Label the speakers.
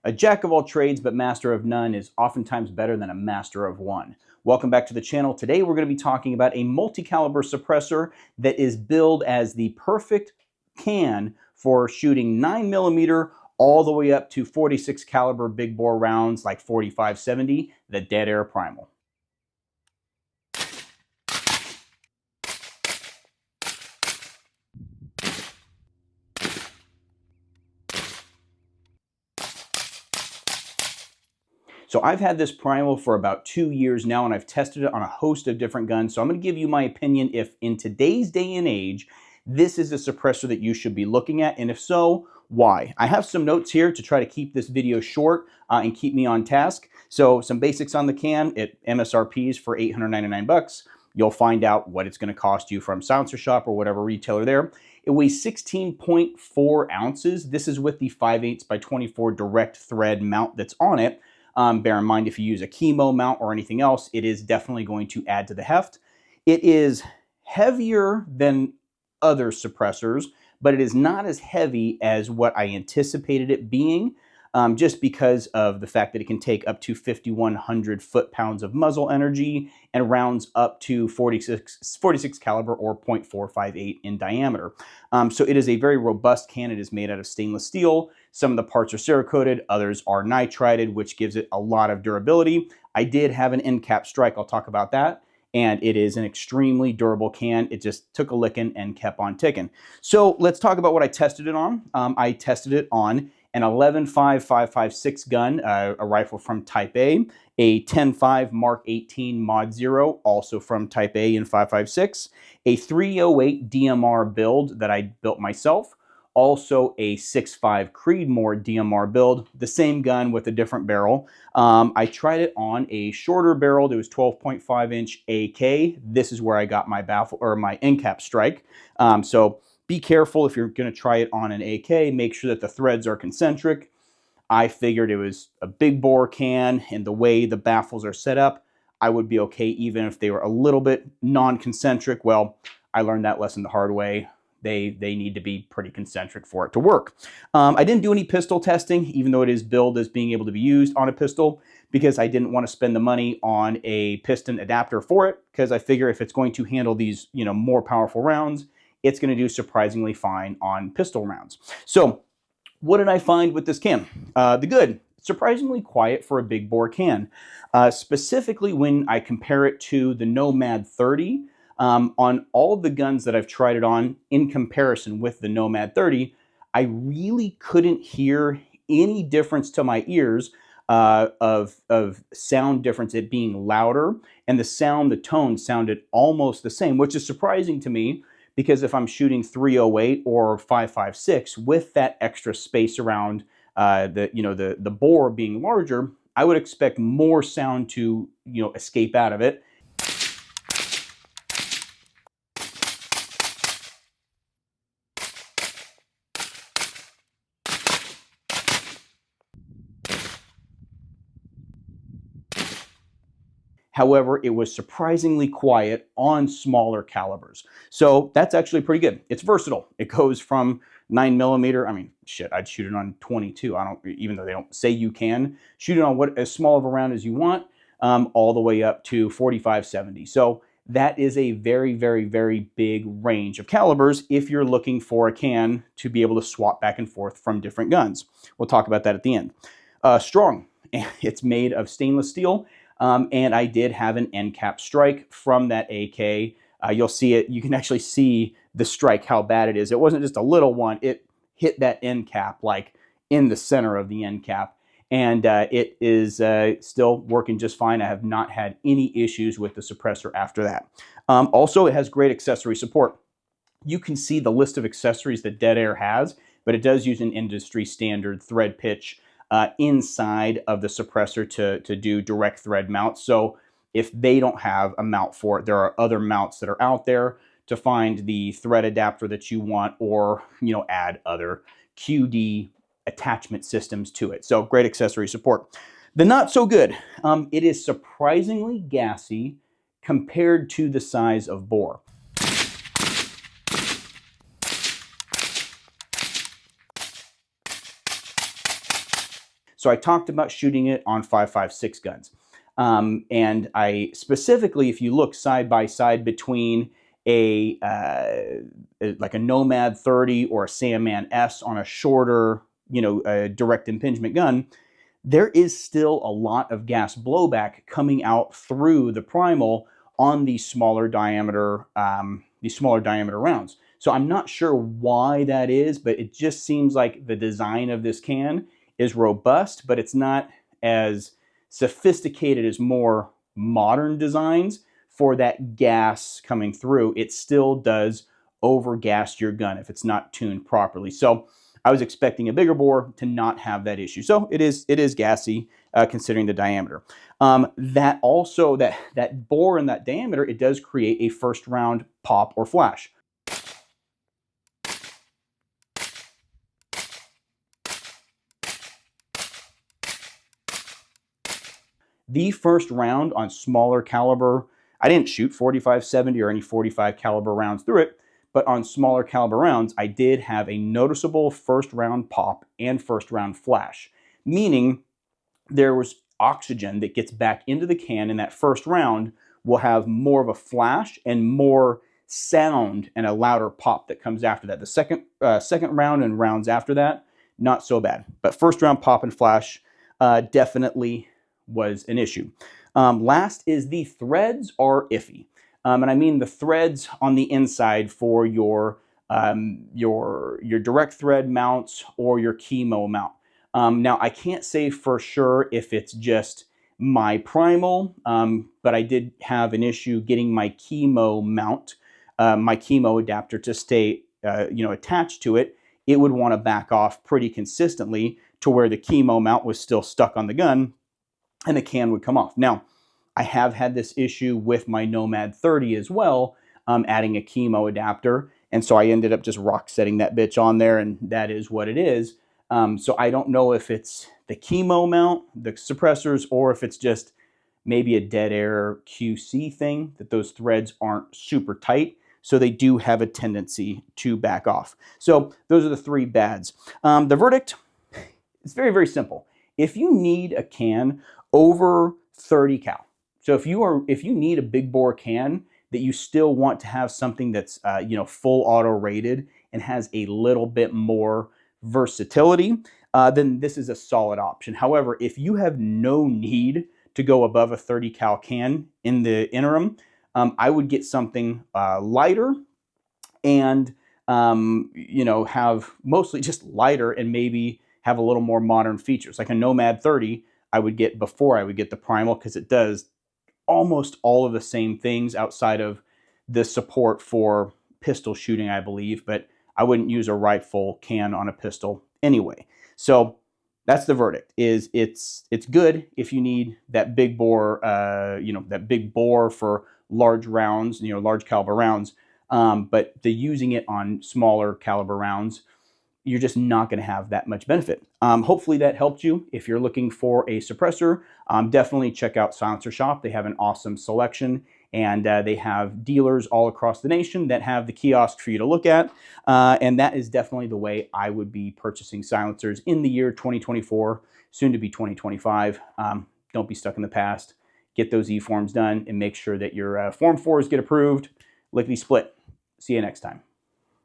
Speaker 1: A jack of all trades but master of none is oftentimes better than a master of one. Welcome back to the channel. Today we're going to be talking about a multi-caliber suppressor that is billed as the perfect can for shooting 9mm all the way up to 46 caliber big bore rounds like 45-70, the Deadair Primal. So I've had this Primal for about 2 years now, and I've tested it on a host of different guns. So I'm going to give you my opinion if in today's day and age, this is a suppressor that you should be looking at, and if so, why? I have some notes here to try to keep this video short and keep me on task. So some basics on the can. It MSRPs for $899. You'll find out what it's going to cost you from Silencer Shop or whatever retailer there. It weighs 16.4 ounces. This is with the 5/8 by 24 direct thread mount that's on it. Bear in mind, if you use a chemo mount or anything else, it is definitely going to add to the heft. It is heavier than other suppressors, but it is not as heavy as what I anticipated it being, just because of the fact that it can take up to 5,100 foot-pounds of muzzle energy and rounds up to 46 caliber or .458 in diameter. So it is a very robust can. It is made out of stainless steel. Some of the parts are Cerakoted, others are nitrided, which gives it a lot of durability. I did have an end cap strike. I'll talk about that. And it is an extremely durable can. It just took a licking and kept on ticking. So let's talk about what I tested it on. I tested it on an 11.5 gun, a rifle from Type A 10.5 Mark 18 Mod 0, also from Type A in 5.56, a 308 DMR build that I built myself, also a 6.5 Creedmoor DMR build, the same gun with a different barrel. I tried it on a shorter barrel. It was 12.5 inch AK. This is where I got my baffle or my end cap strike. So be careful if you're going to try it on an AK. Make sure that the threads are concentric. I figured it was a big bore can, and the way the baffles are set up, I would be okay even if they were a little bit non-concentric. Well, I learned that lesson the hard way. They need to be pretty concentric for it to work. I didn't do any pistol testing, even though it is billed as being able to be used on a pistol, because I didn't want to spend the money on a piston adapter for it, because I figure if it's going to handle these, more powerful rounds, it's going to do surprisingly fine on pistol rounds. So what did I find with this can? The good. Surprisingly quiet for a big bore can. Specifically when I compare it to the Nomad 30, on all the guns that I've tried it on in comparison with the Nomad 30, I really couldn't hear any difference to my ears of sound difference, it being louder, and the tone sounded almost the same, which is surprising to me, because if I'm shooting 308 or 5.56 with that extra space around the bore being larger, I would expect more sound to escape out of it. However, it was surprisingly quiet on smaller calibers. So that's actually pretty good. It's versatile. It goes from 9mm. I mean, shit, I'd shoot it on 22. Even though they don't say you can, shoot it on as small of a round as you want, all the way up to 45-70. So that is a very, very, very big range of calibers if you're looking for a can to be able to swap back and forth from different guns. We'll talk about that at the end. Strong. It's made of stainless steel. And I did have an end cap strike from that AK. You'll see it. You can actually see the strike, how bad it is. It wasn't just a little one. It hit that end cap like in the center of the end cap. And it is still working just fine. I have not had any issues with the suppressor after that. Also, it has great accessory support. You can see the list of accessories that Deadair has, but it does use an industry standard thread pitch inside of the suppressor to do direct thread mounts. So if they don't have a mount for it, there are other mounts that are out there to find the thread adapter that you want, or add other QD attachment systems to it. So great accessory support. The not so good. It is surprisingly gassy compared to the size of bore. So I talked about shooting it on 5.56 guns. And I specifically, if you look side by side between like a Nomad 30 or a Sandman S on a shorter, direct impingement gun, there is still a lot of gas blowback coming out through the Primal on these smaller diameter rounds. So I'm not sure why that is, but it just seems like the design of this can is robust, but it's not as sophisticated as more modern designs for that gas coming through. It still does overgas your gun if it's not tuned properly. So I was expecting a bigger bore to not have that issue. So it is gassy considering the diameter. That bore and that diameter, it does create a first round pop or flash. The first round on smaller caliber, I didn't shoot 45-70 or any 45 caliber rounds through it, but on smaller caliber rounds, I did have a noticeable first round pop and first round flash, meaning there was oxygen that gets back into the can, and that first round will have more of a flash and more sound and a louder pop that comes after that. The second round and rounds after that, not so bad. But first round pop and flash definitely was an issue. Last is the threads are iffy. And I mean the threads on the inside for your direct thread mounts or your chemo mount. Now, I can't say for sure if it's just my Primal, but I did have an issue getting my chemo mount, my chemo adapter to stay attached to it. It would want to back off pretty consistently to where the chemo mount was still stuck on the gun and the can would come off. Now, I have had this issue with my Nomad 30 as well, adding a chemo adapter. And so I ended up just rock setting that bitch on there, and that is what it is. So I don't know if it's the chemo mount, the suppressors, or if it's just maybe a Deadair QC thing, that those threads aren't super tight. So they do have a tendency to back off. So those are the three bads. The verdict, it's very, very simple. If you need a can over 30 cal, so if you need a big bore can that you still want to have something that's full auto rated and has a little bit more versatility, then this is a solid option. However, if you have no need to go above a 30 cal can in the interim, I would get something lighter and have mostly just lighter and maybe have a little more modern features. Like a Nomad 30 I would get before I would get the Primal, because it does almost all of the same things outside of the support for pistol shooting, I believe, but I wouldn't use a rifle can on a pistol anyway. So that's the verdict. Is it's good if you need that big bore, that big bore for large rounds, large caliber rounds. But using it on smaller caliber rounds, you're just not going to have that much benefit. Hopefully that helped you. If you're looking for a suppressor, definitely check out Silencer Shop. They have an awesome selection, and they have dealers all across the nation that have the kiosk for you to look at. And that is definitely the way I would be purchasing silencers in the year 2024, soon to be 2025. Don't be stuck in the past. Get those E-forms done and make sure that your Form 4s get approved. Lickety split. See you next time.